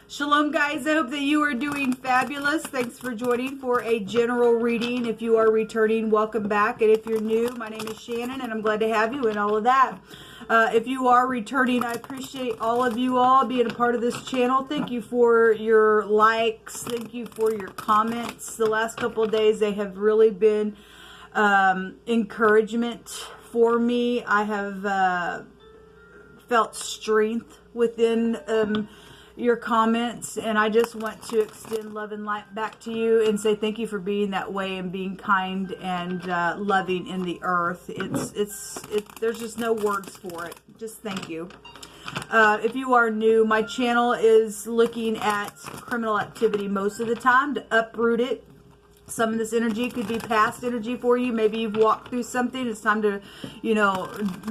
Shalom, guys. I hope that you are doing fabulous. Thanks for joining for a general reading. If you are returning, welcome back. And if you're new, my name is Shannon, and I'm glad to have you and all of that. If you are returning, I appreciate all of you all being a part of this channel. Thank you for your likes. Thank you for your comments. The last couple of days, they have really been encouragement for me. I have felt strength within your comments, and I just want to extend love and light back to you and say thank you for being that way and being kind and loving in the earth. There's just no words for it. Just thank you. If you are new, my channel is looking at criminal activity most of the time to uproot it. Some of this energy could be past energy for you. Maybe you've walked through something. It's time to,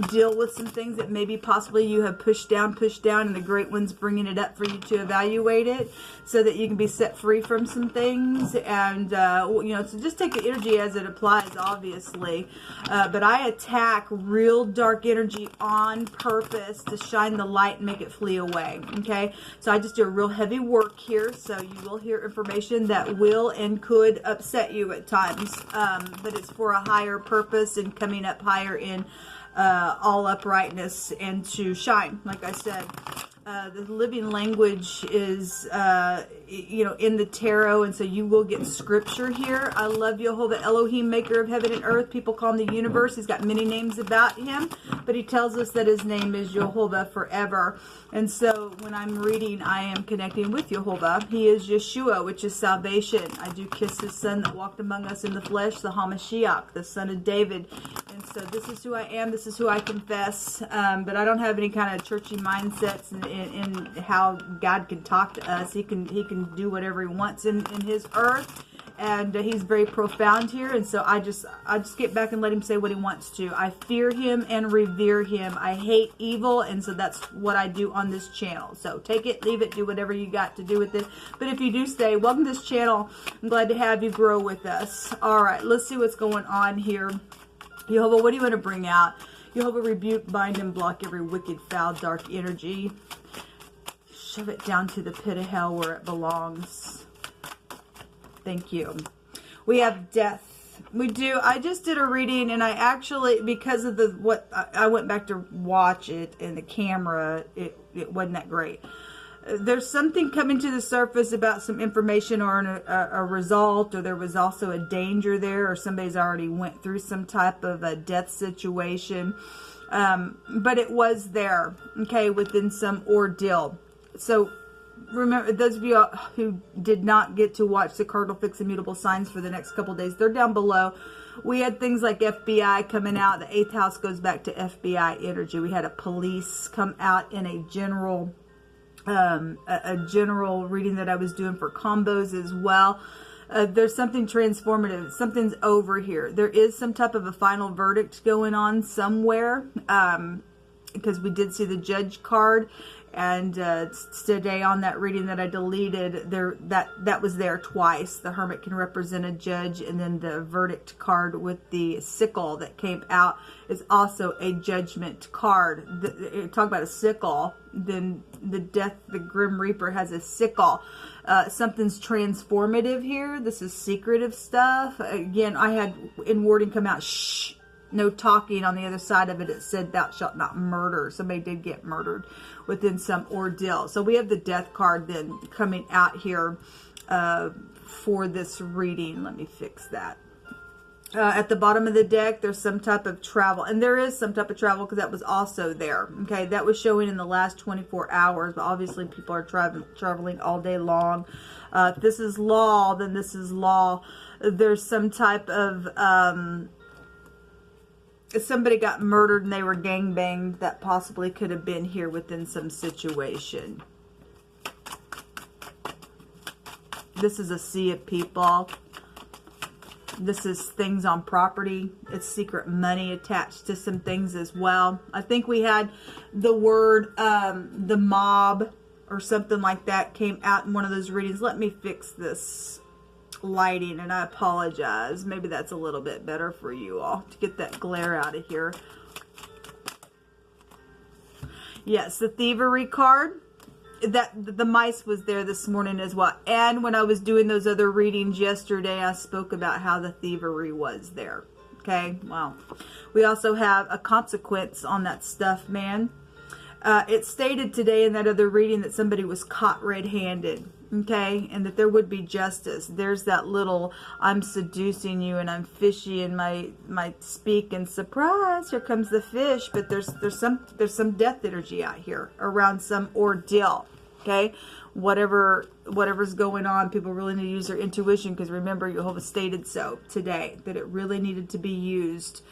deal with some things that maybe possibly you have pushed down, and the Great One's bringing it up for you to evaluate it so that you can be set free from some things. And, so just take the energy as it applies, obviously. But I attack real dark energy on purpose to shine the light and make it flee away, okay? So I just do a real heavy work here, so you will hear information that will and could upset you at times, but it's for a higher purpose and coming up higher in all uprightness and to shine. Like I said, the living language is in the tarot, and so you will get scripture here. I love Jehovah Elohim, maker of heaven and earth. People call him the universe. He's got many names about him, but he tells us that his name is Jehovah forever. And so when I'm reading, I am connecting with Jehovah. He is Yeshua, which is salvation. I do kiss his son that walked among us in the flesh, the Hamashiach, the son of David. And so this is who I am. This is who I confess. But I don't have any kind of churchy mindsets in how God can talk to us. He can do whatever he wants in his earth. And he's very profound here, and so I just get back and let him say what he wants to. I fear him and revere him. I hate evil, and so that's what I do on this channel. So take it, leave it, do whatever you got to do with it. But if you do stay, welcome to this channel. I'm glad to have you grow with us. All right, let's see what's going on here. Jehovah, what do you want to bring out? Jehovah, rebuke, bind, and block every wicked, foul, dark energy. Shove it down to the pit of hell where it belongs. Thank you. We have death. We do. I just did a reading, and I actually, because of I went back to watch it, and the camera, it wasn't that great. There's something coming to the surface about some information or a result, or there was also a danger there, or somebody's already went through some type of a death situation. But it was there, okay, within some ordeal. So remember, those of you who did not get to watch the Cardinal Fixed Immutable signs for the next couple of days, they're down below. We had things like FBI coming out. The 8th house goes back to FBI energy. We had a police come out in a general reading that I was doing for combos as well. There's something transformative. Something's over here. There is some type of a final verdict going on somewhere, because we did see the judge card. And today on that reading that I deleted, that was there twice. The Hermit can represent a judge, and then the verdict card with the sickle that came out is also a judgment card. Talk about a sickle. Then the Grim Reaper has a sickle. Something's transformative here. This is secretive stuff. Again, I had in wording come out, shh. No talking. On the other side of it, it said thou shalt not murder. Somebody did get murdered within some ordeal. So we have the death card then coming out here for this reading. Let me fix that. At the bottom of the deck, there's some type of travel. And there is some type of travel because that was also there. Okay, that was showing in the last 24 hours. But obviously people are traveling all day long. If this is law, then this is law. There's some type of if somebody got murdered and they were gangbanged, that possibly could have been here within some situation. This is a sea of people. This is things on property. It's secret money attached to some things as well. I think we had the word the mob or something like that came out in one of those readings. Let me fix this lighting, and I apologize. Maybe that's a little bit better for you all to get that glare out of here. Yes, the thievery card. that the mice was there this morning as well. And when I was doing those other readings yesterday, I spoke about how the thievery was there. Okay, well, we also have a consequence on that stuff, man. It stated today in that other reading that somebody was caught red-handed, okay, and that there would be justice. There's that little, I'm seducing you and I'm fishy in my speak, and surprise, here comes the fish. But there's some death energy out here around some ordeal, okay. Whatever's going on, people really need to use their intuition, because remember, Jehovah stated so today that it really needed to be used,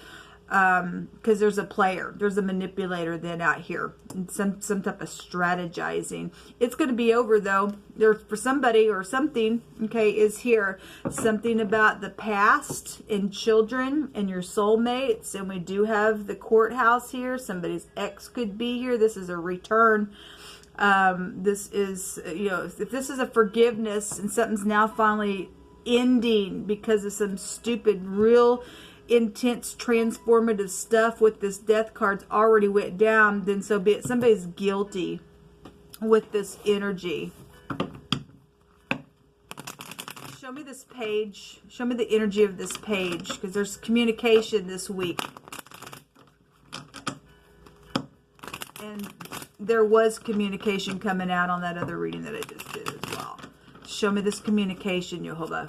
because there's a player, there's a manipulator then out here, and some type of strategizing. It's going to be over though. There, for somebody or something, okay, is here. Something about the past and children and your soulmates, and we do have the courthouse here. Somebody's ex could be here. This is a return. This is, you know, if this is a forgiveness and something's now finally ending because of some stupid, real intense transformative stuff with this death card's already went down, then so be it. Somebody's guilty with this energy. Show me this page. Show me the energy of this page, because there's communication this week. And there was communication coming out on that other reading that I just did as well. Show me this communication, Jehovah.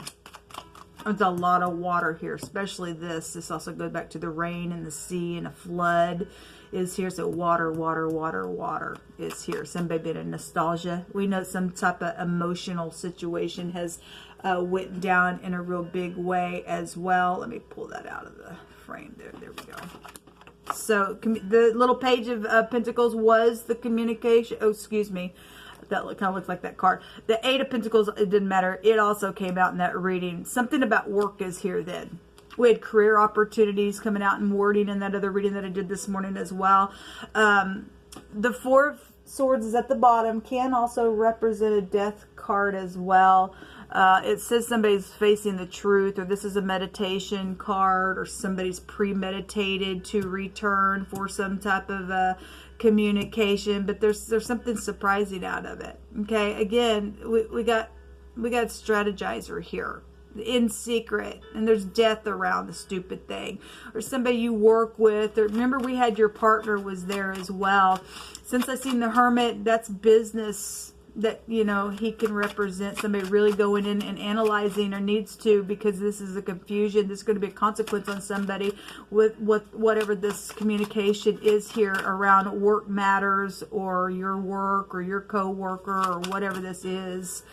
There's a lot of water here, especially this. This also goes back to the rain and the sea, and a flood is here. So water, water, water, water is here. Somebody been in nostalgia. We know some type of emotional situation has went down in a real big way as well. Let me pull that out of the frame there. There we go. So the little page of Pentacles was the communication. Oh, excuse me. That kind of looks like that card. The Eight of Pentacles, it didn't matter. It also came out in that reading. Something about work is here then. We had career opportunities coming out in wording in that other reading that I did this morning as well. The Four of Swords is at the bottom. Can also represent a death card as well. It says somebody's facing the truth, or this is a meditation card, or somebody's premeditated to return for some type of communication, but there's something surprising out of it. Okay, again, we got strategizer here in secret, and there's death around the stupid thing, or somebody you work with, or remember we had your partner was there as well. Since I seen the Hermit, that's business that, you know, he can represent somebody really going in and analyzing, or needs to, because this is a confusion. There's going to be a consequence on somebody with whatever this communication is here around work matters, or your work, or your co-worker, or whatever this is.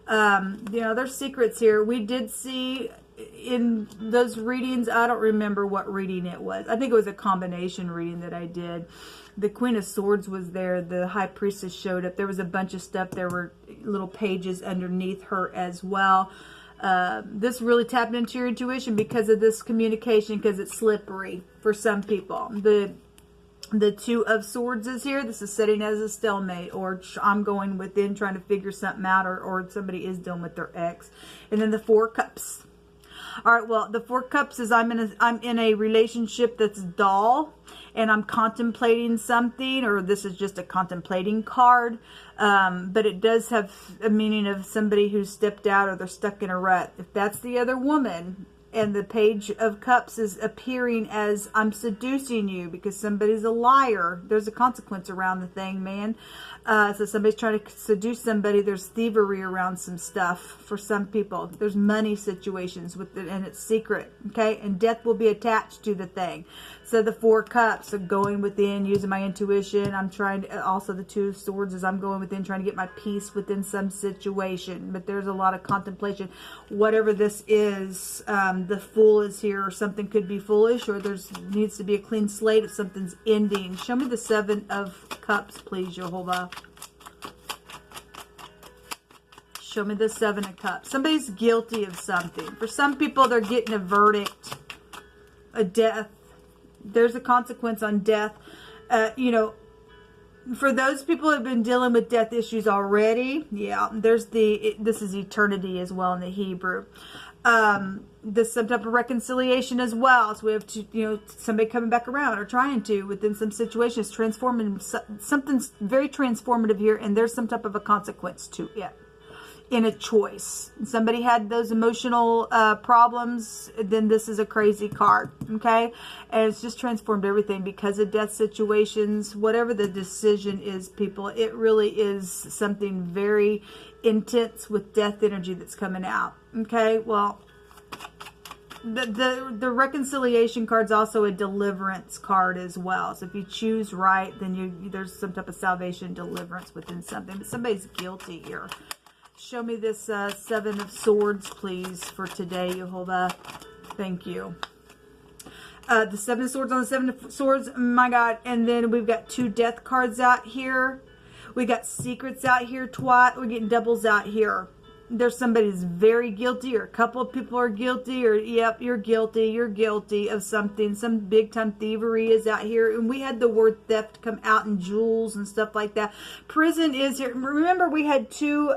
You know, there's secrets here. We did see in those readings, I don't remember what reading it was. I think it was a combination reading that I did. The Queen of Swords was there. The High Priestess showed up. There was a bunch of stuff. There were little pages underneath her as well. This really tapped into your intuition because of this communication, because it's slippery for some people. The Two of Swords is here. This is setting as a stalemate, or I'm going within trying to figure something out, or somebody is dealing with their ex. And then the Four Cups. All right, well, the Four Cups is I'm in a relationship that's dull, and I'm contemplating something, or this is just a contemplating card, but it does have a meaning of somebody who's stepped out, or they're stuck in a rut. If that's the other woman, and the Page of Cups is appearing as I'm seducing you because somebody's a liar, there's a consequence around the thing, man. So somebody's trying to seduce somebody. There's thievery around some stuff for some people. There's money situations with it, and it's secret, okay? And death will be attached to the thing. So the Four Cups, so going within, using my intuition. I'm trying to, also the Two of Swords is I'm going within, trying to get my peace within some situation. But there's a lot of contemplation. Whatever this is, the Fool is here, or something could be foolish, or there's needs to be a clean slate if something's ending. Show me the Seven of Cups, please, Jehovah. Show me the Seven of Cups. Somebody's guilty of something. For some people, they're getting a verdict, a death. There's a consequence on death. You know, for those people who have been dealing with death issues already, yeah, there's this is eternity as well in the Hebrew. There's some type of reconciliation as well. So we have to, you know, somebody coming back around or trying to within some situations, transforming something's very transformative here, and there's some type of a consequence to it in a choice. Somebody had those emotional problems, then this is a crazy card, okay? And it's just transformed everything because of death situations. Whatever the decision is, people, it really is something very intense with death energy that's coming out, okay? Well, the reconciliation card's also a deliverance card as well. So if you choose right, then there's some type of salvation, deliverance within something. But somebody's guilty here. Show me this Seven of Swords, please, for today, Jehovah. Thank you. The Seven of Swords on the Seven of Swords. My God. And then we've got 2 death cards out here. We got secrets out here. We're getting doubles out here. There's somebody who's very guilty, or a couple of people are guilty, or yep, you're guilty of something. Some big time thievery is out here. And we had the word theft come out in jewels and stuff like that. Prison is here. Remember, we had 2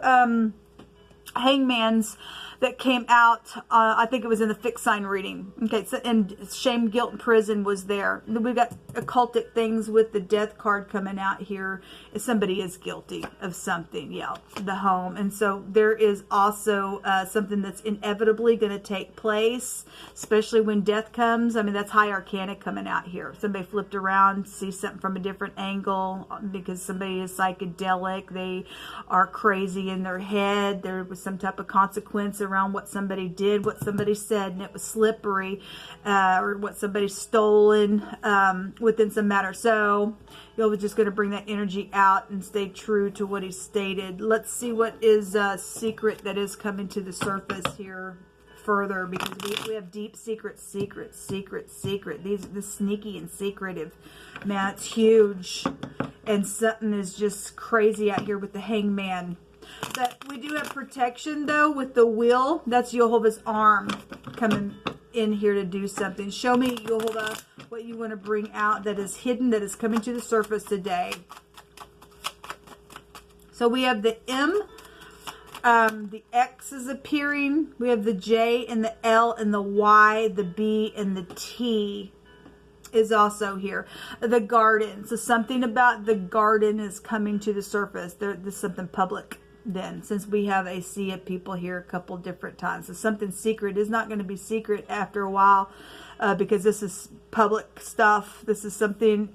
hangmans that came out, I think it was in the fixed sign reading. Okay, so, and shame, guilt, and prison was there. We've got occultic things with the death card coming out here. If somebody is guilty of something, yeah, the home. And so there is also something that's inevitably going to take place, especially when death comes. I mean, that's high arcana coming out here. Somebody flipped around, see something from a different angle because somebody is psychedelic. They are crazy in their head. There was some type of consequence around what somebody did, what somebody said, and it was slippery, or what somebody stolen within some matter. So you're just going to bring that energy out and stay true to what he stated. Let's see what is a secret that is coming to the surface here further, because we have deep secret. This sneaky and secretive, man, it's huge, and something is just crazy out here with the hangman. But we do have protection, though, with the wheel. That's Jehovah's arm coming in here to do something. Show me, Jehovah, what you want to bring out that is hidden, that is coming to the surface today. So we have the M. The X is appearing. We have the J and the L and the Y, the B and the T is also here. The garden. So something about the garden is coming to the surface. There's something public. Then, since we have a sea of people here a couple different times, so something secret is not going to be secret after a while, because this is public stuff. This is something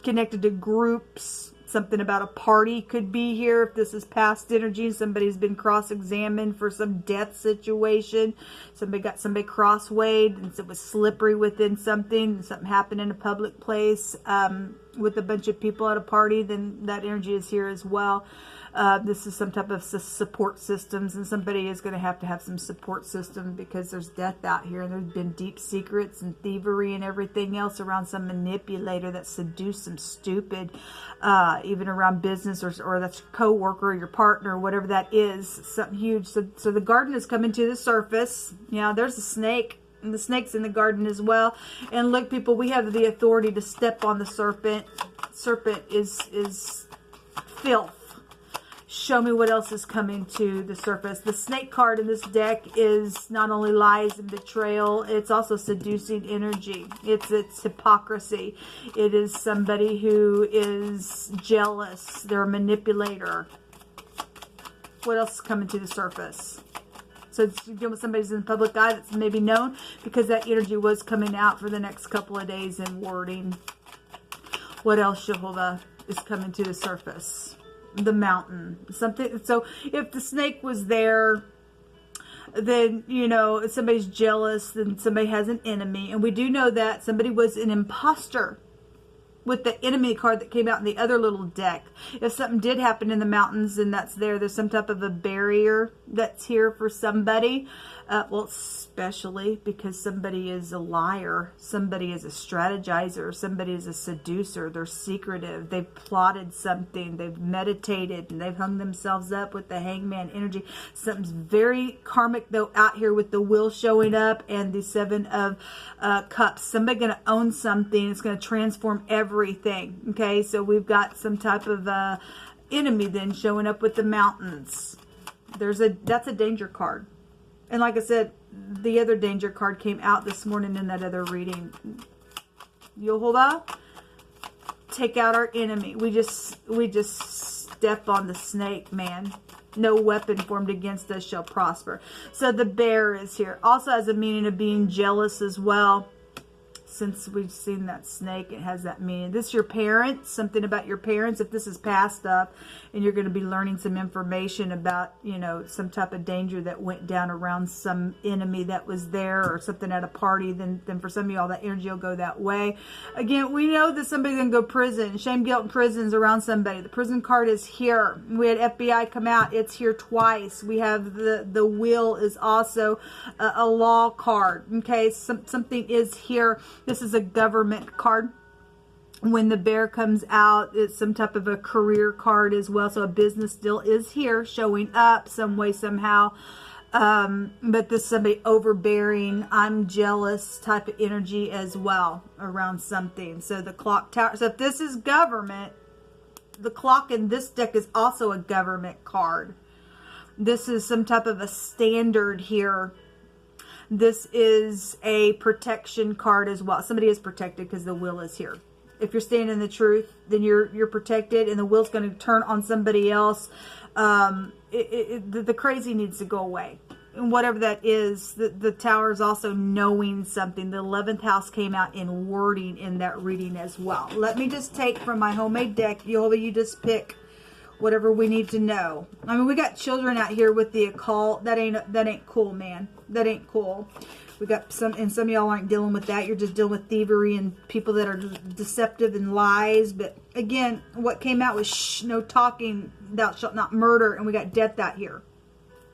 connected to groups. Something about a party could be here. If this is past energy, somebody's been cross-examined for some death situation. Somebody got somebody cross-weighed, and it was slippery within something. Something happened in a public place with a bunch of people at a party. Then that energy is here as well. This is some type of support systems, and somebody is going to have some support system because there's death out here, and there's been deep secrets and thievery and everything else around some manipulator that seduced some stupid, even around business or that's your co-worker or your partner, whatever that is, something huge. So the garden is coming to the surface. You know, there's a snake. And the snake's in the garden as well. And look, people, we have the authority to step on the serpent. Serpent is filth. Show me what else is coming to the surface. The snake card in this deck is not only lies and betrayal, it's also seducing energy. It's hypocrisy. It is somebody who is jealous. They're a manipulator. What else is coming to the surface? So it's dealing with somebody's in the public eye that's maybe known, because that energy was coming out for the next couple of days in wording. What else, Jehovah, is coming to the surface? The mountain. Something. So if the snake was there, then, you know, if somebody's jealous, then somebody has an enemy. And we do know that somebody was an imposter with the enemy card that came out in the other little deck. If something did happen in the mountains and that's there's some type of a barrier that's here for somebody. Well, especially because somebody is a liar, somebody is a strategizer, somebody is a seducer, they're secretive, they've plotted something, they've meditated, and they've hung themselves up with the hangman energy. Something's very karmic, though, out here with the wheel showing up and the Seven of Cups. Somebody going to own something. It's going to transform everything. Okay, so we've got some type of enemy then showing up with the mountains. That's a danger card. And like I said, the other danger card came out this morning in that other reading. Yehovah, take out our enemy. We just step on the snake, man. No weapon formed against us shall prosper. So the bear is here. Also has a meaning of being jealous as well. Since we've seen that snake, it has that meaning. This is your parents, something about your parents. If this is past stuff and you're going to be learning some information about, you know, some type of danger that went down around some enemy that was there or something at a party, then for some of y'all that energy will go that way. Again, we know that somebody's going to go prison. Shame, guilt, and prisons around somebody. The prison card is here. We had FBI come out. It's here twice. We have the wheel is also a law card. Okay, something is here. This is a government card. When the bear comes out, it's some type of a career card as well. So a business deal is here, showing up some way, somehow. But this is somebody overbearing, I'm jealous type of energy as well around something. So the clock tower. So if this is government, the clock in this deck is also a government card. This is some type of a standard here. This is a protection card as well. Somebody is protected because the will is here. If you're standing in the truth, then you're protected, and the will's going to turn on somebody else. The crazy needs to go away. And whatever that is, the tower is also knowing something. The 11th house came out in wording in that reading as well. Let me just take from my homemade deck. You just pick whatever we need to know. I mean, we got children out here with the occult. That ain't cool, man. That ain't cool. We got some of y'all aren't dealing with that. You're just dealing with thievery and people that are deceptive and lies. But again, what came out was shh, no talking, thou shalt not murder, and we got death out here.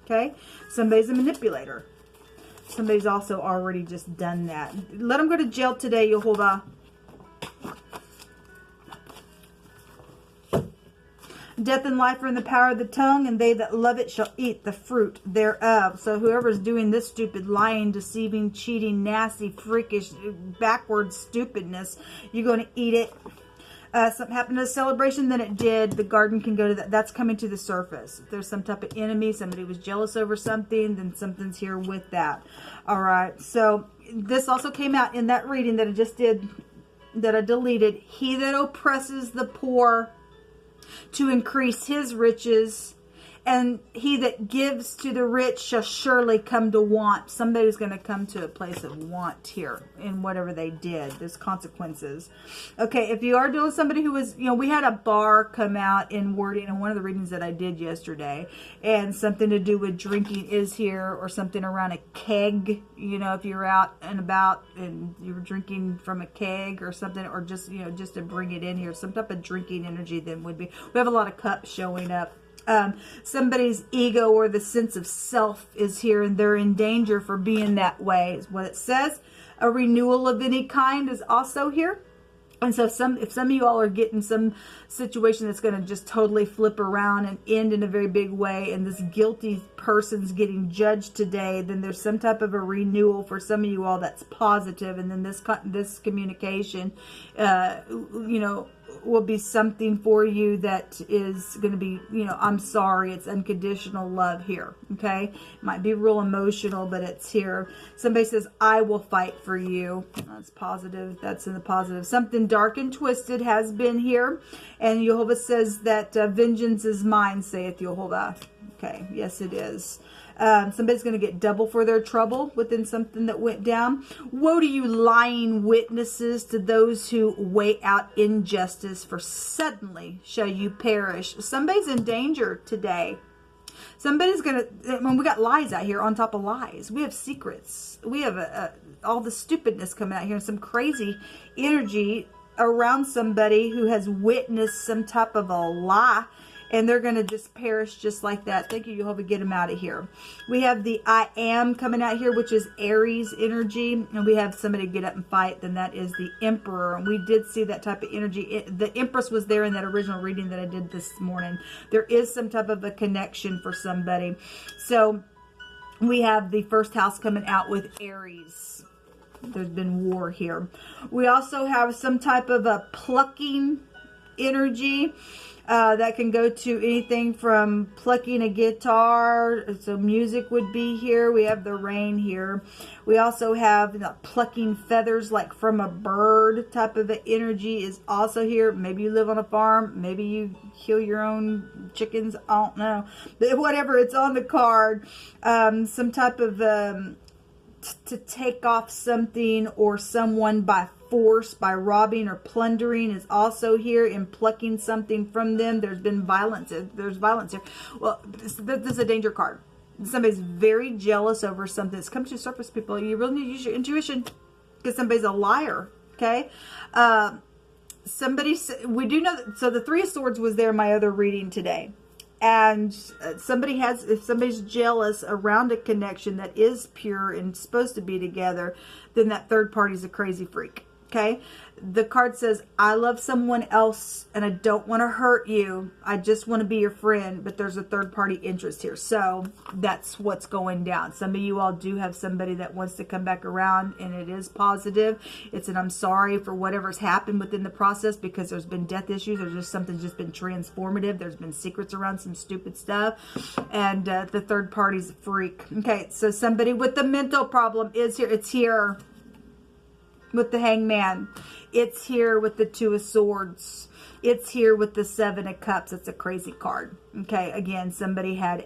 Okay? Somebody's a manipulator. Somebody's also already just done that. Let them go to jail today, Yehovah. Death and life are in the power of the tongue, and they that love it shall eat the fruit thereof. So whoever's doing this stupid, lying, deceiving, cheating, nasty, freakish, backward stupidness, you're going to eat it. Something happened at a celebration, then it did. The garden can go to that. That's coming to the surface. If there's some type of enemy, somebody was jealous over something, then something's here with that. All right. So this also came out in that reading that I just did, that I deleted. He that oppresses the poor to increase his riches, and he that gives to the rich shall surely come to want. Somebody's going to come to a place of want here in whatever they did. There's consequences. Okay, if you are dealing with somebody who was, we had a bar come out in wording in one of the readings that I did yesterday, and something to do with drinking is here, or something around a keg. If you're out and about and you were drinking from a keg or something, or just, just to bring it in here, some type of drinking energy then would be. We have a lot of cups showing up. Somebody's ego or the sense of self is here, and they're in danger for being that way, is what it says. A renewal of any kind is also here. And so if some of you all are getting some situation that's going to just totally flip around and end in a very big way, and this guilty person's getting judged today, then there's some type of a renewal for some of you all that's positive. And then this communication, will be something for you that is going to be, I'm sorry, it's unconditional love here. Okay. It might be real emotional, but it's here. Somebody says, I will fight for you. That's positive. That's in the positive. Something dark and twisted has been here. And Yehovah says that vengeance is mine, saith Yehovah. Okay. Yes, it is. Somebody's going to get double for their trouble within something that went down. Woe to you lying witnesses, to those who weigh out injustice, for suddenly shall you perish. Somebody's in danger today. Somebody's going to, when we got lies out here on top of lies, we have secrets. We have all the stupidness coming out here, and some crazy energy around somebody who has witnessed some type of a lie. And they're going to just perish just like that. Thank you, Jehovah. Get them out of here. We have the I am coming out here, which is Aries energy. And we have somebody get up and fight. Then that is the Emperor. And we did see that type of energy. The Empress was there in that original reading that I did this morning. There is some type of a connection for somebody. So we have the first house coming out with Aries. There's been war here. We also have some type of a plucking energy. That can go to anything from plucking a guitar, so music would be here. We have the rain here. We also have plucking feathers like from a bird type of energy is also here. Maybe you live on a farm. Maybe you kill your own chickens. I don't know. But whatever, it's on the card. Some type of to take off something or someone by force, by robbing or plundering is also here, in plucking something from them. There's been violence. There's violence here. Well, this is a danger card. Somebody's very jealous over something that's come to the surface, people. You really need to use your intuition because somebody's a liar, okay? We do know that, so the Three of Swords was there in my other reading today. And if somebody's jealous around a connection that is pure and supposed to be together, then that third party's a crazy freak. Okay, the card says, I love someone else and I don't want to hurt you. I just want to be your friend, but there's a third party interest here. So that's what's going down. Some of you all do have somebody that wants to come back around, and it is positive. It's an I'm sorry for whatever's happened within the process, because there's been death issues or just something's just been transformative. There's been secrets around some stupid stuff, and the third party's a freak. Okay, so somebody with the mental problem is here. It's here with the Hangman. It's here with the Two of Swords. It's here with the Seven of Cups. It's a crazy card. Okay, again, somebody had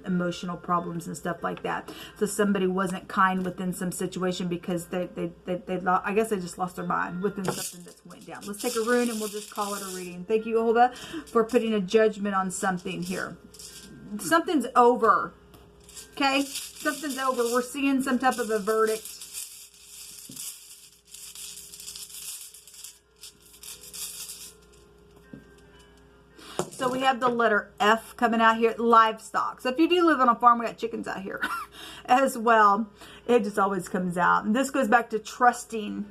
emotional problems and stuff like that. So somebody wasn't kind within some situation because they I guess they just lost their mind within something that's went down. Let's take a rune and we'll just call it a reading. Thank you, Jehovah, for putting a judgment on something here. Something's over. Okay, something's over. We're seeing some type of a verdict. So we have the letter F coming out here, livestock. So if you do live on a farm, we got chickens out here as well. It just always comes out. And this goes back to trusting,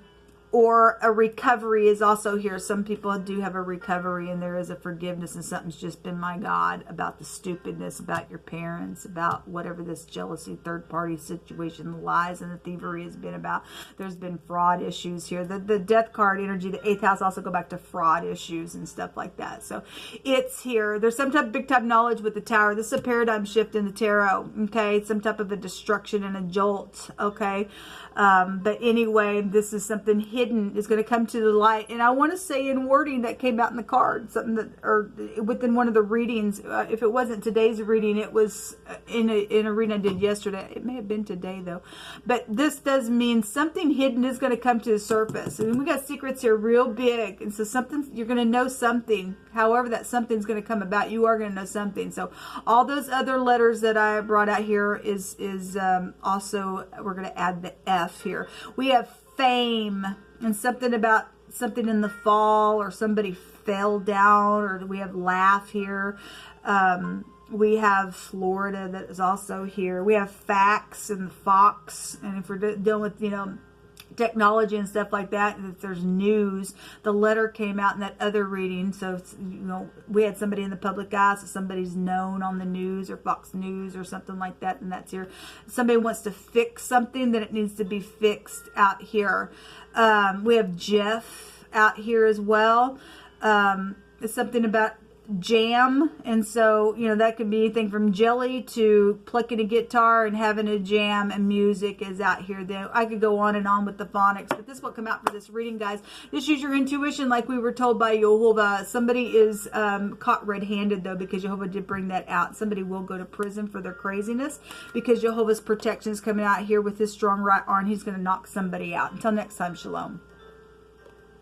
or a recovery is also here. Some people do have a recovery and there is a forgiveness, and something's just been, my God, about the stupidness, about your parents, about whatever this jealousy, third party situation, the lies and the thievery has been about. There's been fraud issues here. The death card energy, the 8th house, also go back to fraud issues and stuff like that. So it's here. There's some type of big time knowledge with the Tower. This is a paradigm shift in the tarot. Okay. Some type of a destruction and a jolt. Okay. But anyway, this is something hidden is going to come to the light. And I want to say in wording that came out in the card, something that, or within one of the readings, if it wasn't today's reading, it was in a reading I did yesterday. It may have been today though. But this does mean something hidden is going to come to the surface. I mean, we got secrets here real big. And so something, you're going to know something. However that something's going to come about, you are going to know something. So all those other letters that I brought out here is also, we're going to add the F here. We have fame, and something about something in the fall, or somebody fell down, or we have laugh here. We have Florida that is also here. We have facts and fox, and if we're dealing with, technology and stuff like that, and if there's news, the letter came out in that other reading. So it's, we had somebody in the public eye, so somebody's known on the news or Fox News or something like that, and that's here. Somebody wants to fix something, then it needs to be fixed out here. We have Jeff out here as well. It's something about jam, and so that could be anything from jelly to plucking a guitar and having a jam, and music is out here. Then I could go on and on with the phonics, but this will come out for this reading, guys. Just use your intuition like we were told by Jehovah. Somebody is caught red-handed though, because Jehovah did bring that out. Somebody will go to prison for their craziness, because Jehovah's protection is coming out here with his strong right arm. He's going to knock somebody out. Until next time, shalom.